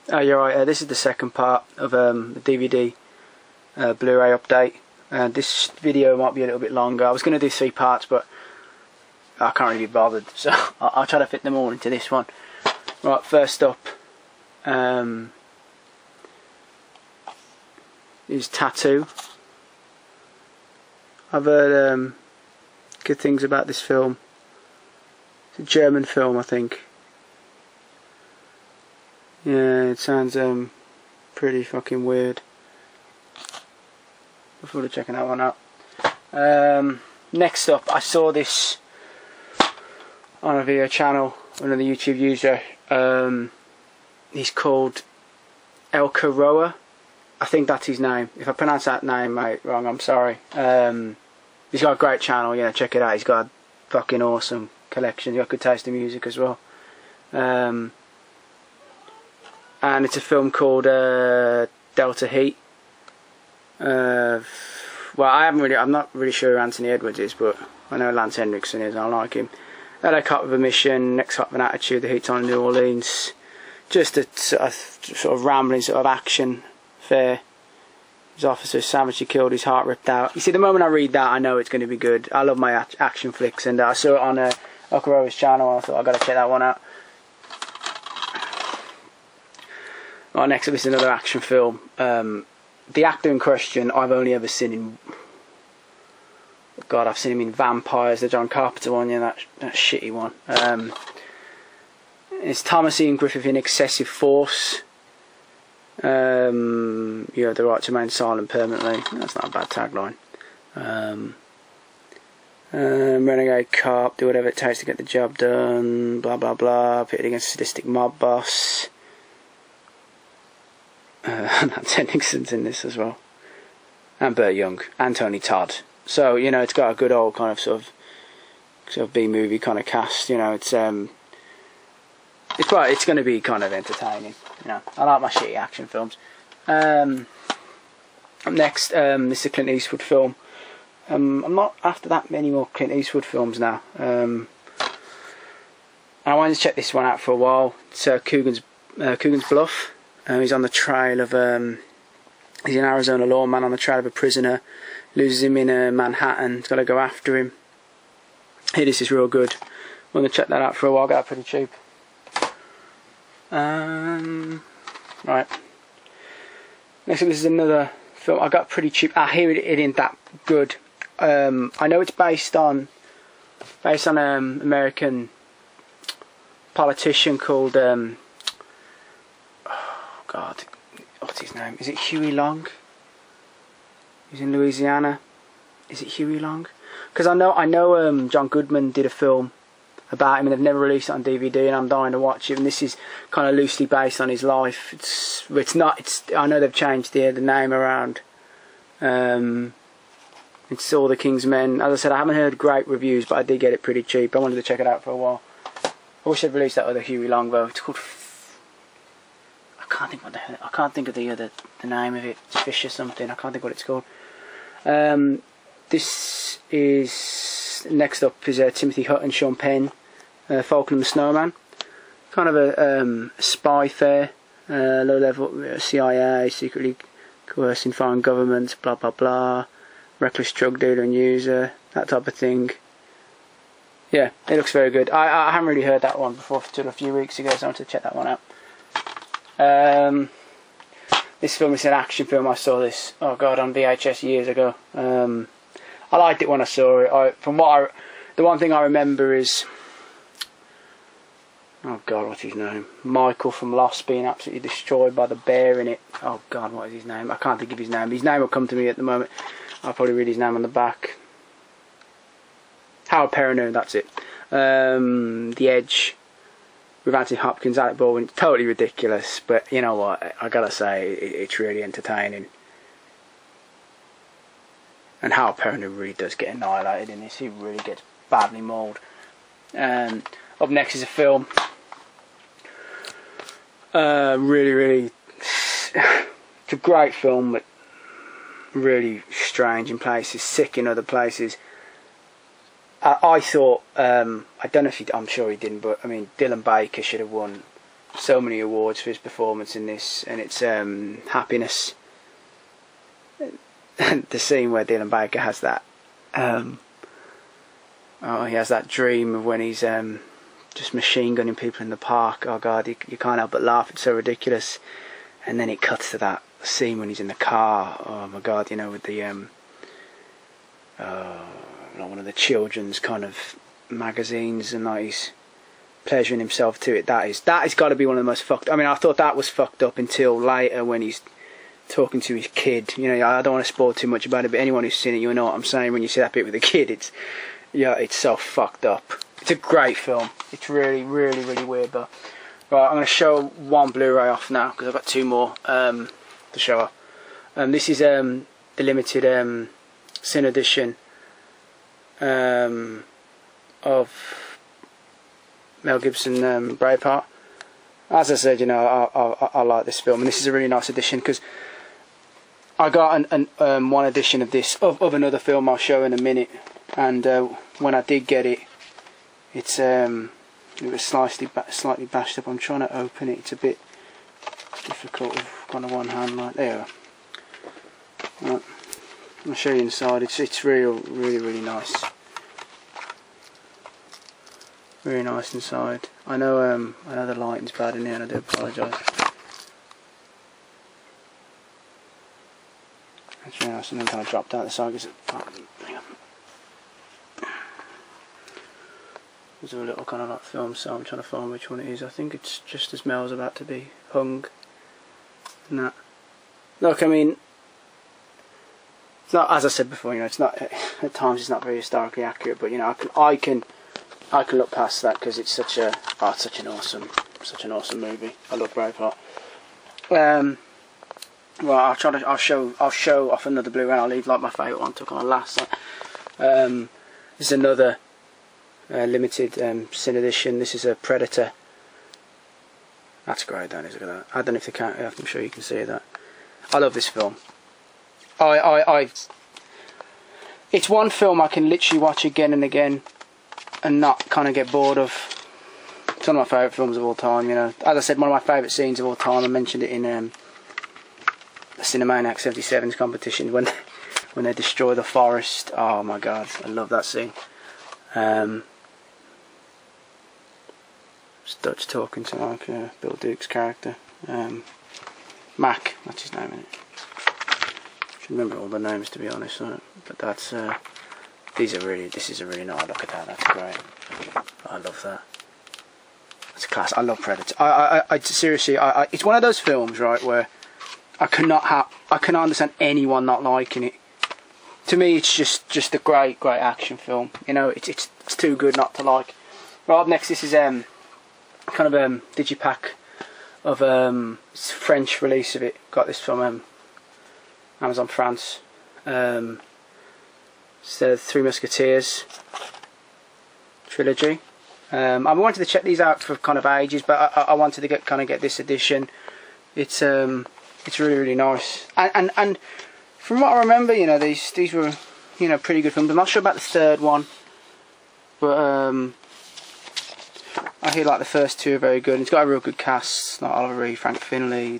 Oh, you're right. This is the second part of the DVD Blu-ray update. This video might be a little bit longer. I was going to do 3 parts, but I can't really be bothered, so I'll try to fit them all into this one. Right, first up is Tattoo. I've heard good things about this film. It's a German film, I think. Yeah, it sounds pretty fucking weird. Before checking that one out. Next up, I saw this on a video channel, another YouTube user. He's called Elka Roa. I think that's his name. If I pronounce that name wrong, I'm sorry. He's got a great channel, check it out. He's got a fucking awesome collection. He's got good taste in music as well. And it's a film called Delta Heat. Well, I'm not really sure who Anthony Edwards is, but I know Lance Henriksen is, and I like him. LA Cop with a Mission, Next Cop with an Attitude, The Heat's on in New Orleans. Just a sort of rambling sort of action fair. His officer savagely killed, his heart ripped out. You see, the moment I read that, I know it's going to be good. I love my action flicks, and I saw it on Okaroa's channel, and I thought I've got to check that one out. Right, next up is another action film. The actor in question, I've only ever seen in... God, I've seen him in Vampires, the John Carpenter one, that shitty one. It's Thomas Ian Griffith in Excessive Force. You have the right to remain silent permanently. That's not a bad tagline. Renegade cop, do whatever it takes to get the job done. Blah blah blah. Pitted against a sadistic mob boss. That's Henriksen's in this as well, and Burt Young and Tony Todd. So it's got a good old kind of sort of B-movie kind of cast. It's going to be kind of entertaining. I like my shitty action films. Up next, this is a Clint Eastwood film. I'm not after that many more Clint Eastwood films now. I wanted to check this one out for a while. It's Coogan's Bluff. He's on the trail of he's an Arizona lawman on the trail of a prisoner. Loses him in Manhattan. He's got to go after him. Hey, this is real good. I'm going to check that out for a while. Got it pretty cheap. Right. Next up, this is another film I got pretty cheap. I hear it ain't that good. I know it's based on an American politician called God, what's his name? Is it Huey Long? He's in Louisiana. Is it Huey Long? Because I know John Goodman did a film about him, and they've never released it on DVD, and I'm dying to watch it. And this is kind of loosely based on his life. It's not. I know they've changed the name around. It's All the King's Men. As I said, I haven't heard great reviews, but I did get it pretty cheap. I wanted to check it out for a while. I wish they'd released that other Huey Long though. It's called. I can't think of the name of it. It's Fish or something. I can't think what it's called. This is next up is Timothy Hutt and Sean Penn, Falcon and the Snowman. Kind of a spy fair, low level CIA, secretly coercing foreign governments, blah blah blah, reckless drug dealer and user, that type of thing. Yeah, it looks very good. I haven't really heard that one before until a few weeks ago, so I want to check that one out. This film is an action film. I saw this, oh god, on VHS years ago. I liked it when I saw it. The one thing I remember is, oh god, what's his name? Michael from Lost being absolutely destroyed by the bear in it. Oh god, what is his name? I can't think of his name. His name will come to me at the moment. I'll probably read his name on the back. Howard Perrineau, that's it. The Edge. With Anthony Hopkins, Alec Baldwin, totally ridiculous, but you know what, I gotta say, it's really entertaining. And Howard Perrineau really does get annihilated in this. He really gets badly mauled. Up next is a film. Really, it's a great film, but really strange in places, sick in other places. I thought, I don't know if I'm sure he didn't, but I mean, Dylan Baker should have won so many awards for his performance in this, and it's Happiness. The scene where Dylan Baker has that, he has that dream of when he's just machine gunning people in the park. Oh God, you can't help but laugh. It's so ridiculous. And then it cuts to that scene when he's in the car. Oh my God, you know, with the one of the children's kind of magazines, and like he's pleasuring himself to it. That has got to be one of the most fucked. I mean, I thought that was fucked up until later when he's talking to his kid. You know, I don't want to spoil too much about it, but anyone who's seen it, you'll know what I'm saying. When you see that bit with the kid, it's so fucked up. It's a great film. It's really, really, really weird though. Right, I'm going to show one Blu-ray off now because I've got two more to show off. This is the limited Cine edition of Mel Gibson Braveheart. As I said, you know, I like this film, and this is a really nice edition because I got one edition of this of another film I'll show in a minute, and when I did get it, it was slightly bashed up. I'm trying to open it. It's a bit difficult with kind of one hand. Like there. Right. I'll show you inside. It's really nice. Very nice inside. I know the lighting's bad in here, and I do apologise. Actually, something kind of dropped out the side. There's a little kind of like film, so I'm trying to find which one it is. I think it's just as Mel's about to be hung. And that. Look, I mean, it's not, as I said before, you know, it's not, at times it's not very historically accurate, but you know, I can look past that because it's such an awesome movie. I love Braveheart. Well, I'll show off another Blu-ray. I'll leave like my favourite one took on last. This is another limited Cine edition. This is a Predator. That's great, that is. Look at that. I don't know if they can. I'm sure you can see that. I love this film. It's one film I can literally watch again and again and not kind of get bored of. It's one of my favourite films of all time, you know. As I said, one of my favourite scenes of all time. I mentioned it in the Cinemaniac 77's competition when they destroy the forest. Oh my God, I love that scene. It's Dutch talking to like Bill Duke's character. Mac, that's his name, isn't it? I should remember all the names to be honest, but that's this is a really nice. Look at that, that's great. I love that. It's class. I love Predator. I seriously, it's one of those films, right, where I cannot understand anyone not liking it. To me, it's just a great action film. You know, it's too good not to like. Right up next, this is kind of digipack of it's French release of it. Got this from Amazon France. It's the Three Musketeers trilogy. I wanted to check these out for kind of ages, but I wanted to get this edition. It's really nice, and from what I remember, you know, these were, you know, pretty good films. I'm not sure about the third one, but I hear like the first two are very good. It's got a real good cast, like Oliver Reed, Frank Finlay,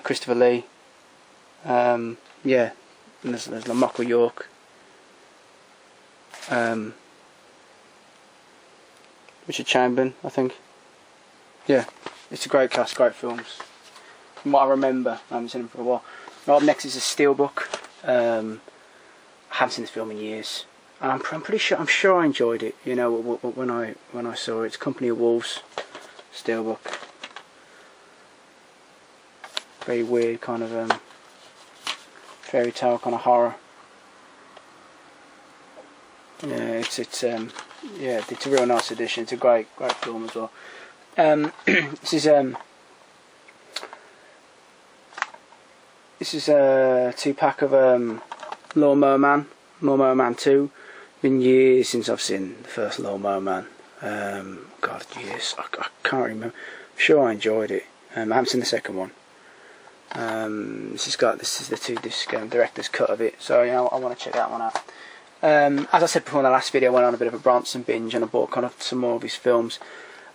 Christopher Lee, yeah, and there's Michael York, Richard Chamberlain, I think. Yeah, it's a great cast, great films. From what I remember, I haven't seen them for a while. Right up next is a Steelbook. I haven't seen this film in years, and I'm pretty sure I enjoyed it. You know, when I saw it. It's Company of Wolves, Steelbook. Very weird kind of fairy tale kind of horror. Yeah, it's a real nice edition. It's a great film as well. This is a 2-pack of Lawnmower Man 2. Been years since I've seen the first Lawnmower Man. God, years. I can't remember. I'm sure I enjoyed it. I haven't seen the second one. This is the 2-disc director's cut of it. So you know, I want to check that one out. As I said before in the last video, I went on a bit of a Bronson binge and I bought kind of some more of his films.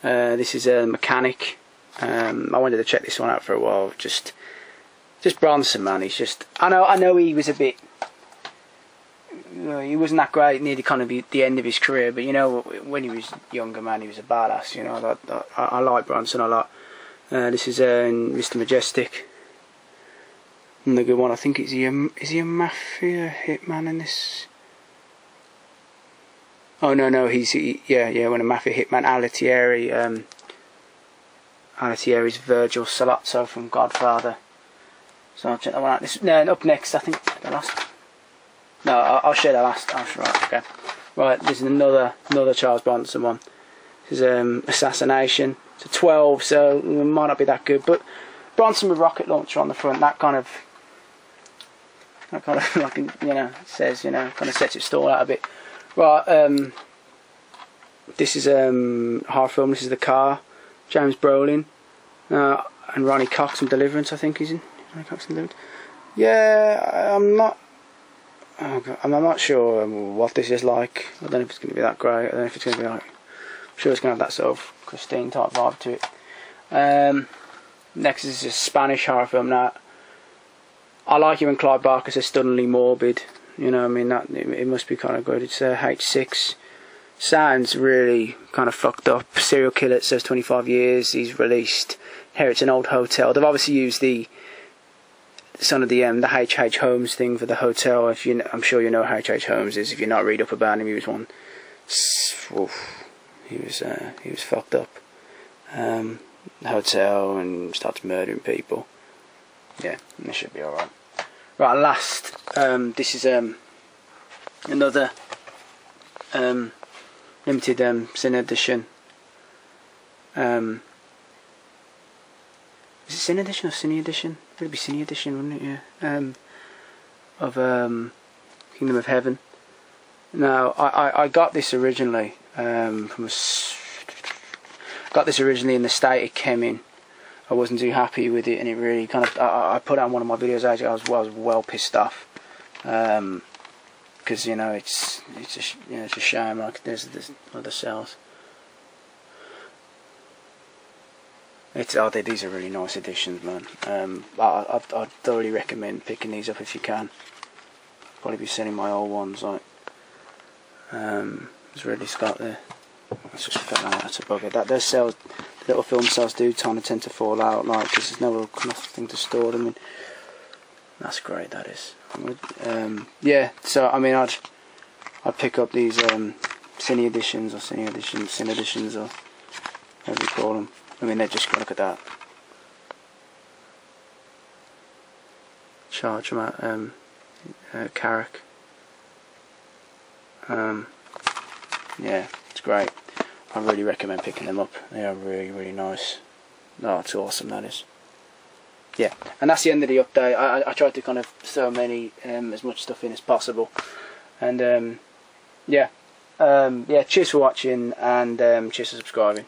This is a mechanic. I wanted to check this one out for a while. Just Bronson, man. He's just. I know he was a bit. He wasn't that great near the kind of the end of his career, but you know, when he was younger, man, he was a badass. You know, I like Bronson a lot. This is Mr. Majestic. And the good one, I think, is he a mafia hitman in this? Oh no, yeah, when a mafia hitman, Altieri's Virgil Salazzo from Godfather. So I'll check that one out. Up next, I think the last. No, I'll share the last. Right, okay. Right, this is another Charles Bronson one. This is Assassination. It's a 12, so it might not be that good, but Bronson with rocket launcher on the front. That kind of like, you know, says, you know, kind of sets its stall out a bit. Right, this is horror film. This is The Car. James Brolin and Ronnie Cox from Deliverance, I think he's in. Ronnie Cox from Deliverance. Yeah, I'm not. Oh God, I'm not sure what this is like. I don't know if it's going to be that great. I don't know if it's going to be like. I'm sure it's going to have that sort of Christine type vibe to it. Next is a Spanish horror film. Now, I like it when Clive Barker says stunningly morbid. You know, I mean, that it must be kind of good. It's H6. Sounds really kind of fucked up. Serial killer, it says 25 years. He's released. Here it's an old hotel. They've obviously used the H.H. Holmes thing for the hotel. I'm sure you know who H.H. Holmes is. If you're not, read up about him. He was one. He was fucked up. Hotel and starts murdering people. Yeah, this should be all right. Right, last. This is another limited Cine edition. Is it Cine edition or Cine edition? It would be Cine edition, wouldn't it? Yeah. Of Kingdom of Heaven. Now, I got this originally got this originally in the state it came in. I wasn't too happy with it, and it really kind of. I put it on one of my videos. I was well pissed off. Because you know it's a shame. Like there's other cells. These are really nice editions, man. I'd thoroughly recommend picking these up if you can. Probably be selling my old ones. Like there's Ridley Scott there. Let's just put that. That's a bugger. Those cells, the little film cells, do kind of tend to fall out, like because there's nothing to store them in. That's great. That is. Yeah. So I mean, I'd pick up these Cine editions or Cine editions or whatever you call them. I mean, they're just look at that. Charge them at Carrick. Yeah, it's great. I really recommend picking them up. They are really, really nice. Oh, it's awesome, that is. Yeah, and that's the end of the update. I tried to kind of throw as much stuff in as possible. And yeah, cheers for watching, and cheers for subscribing.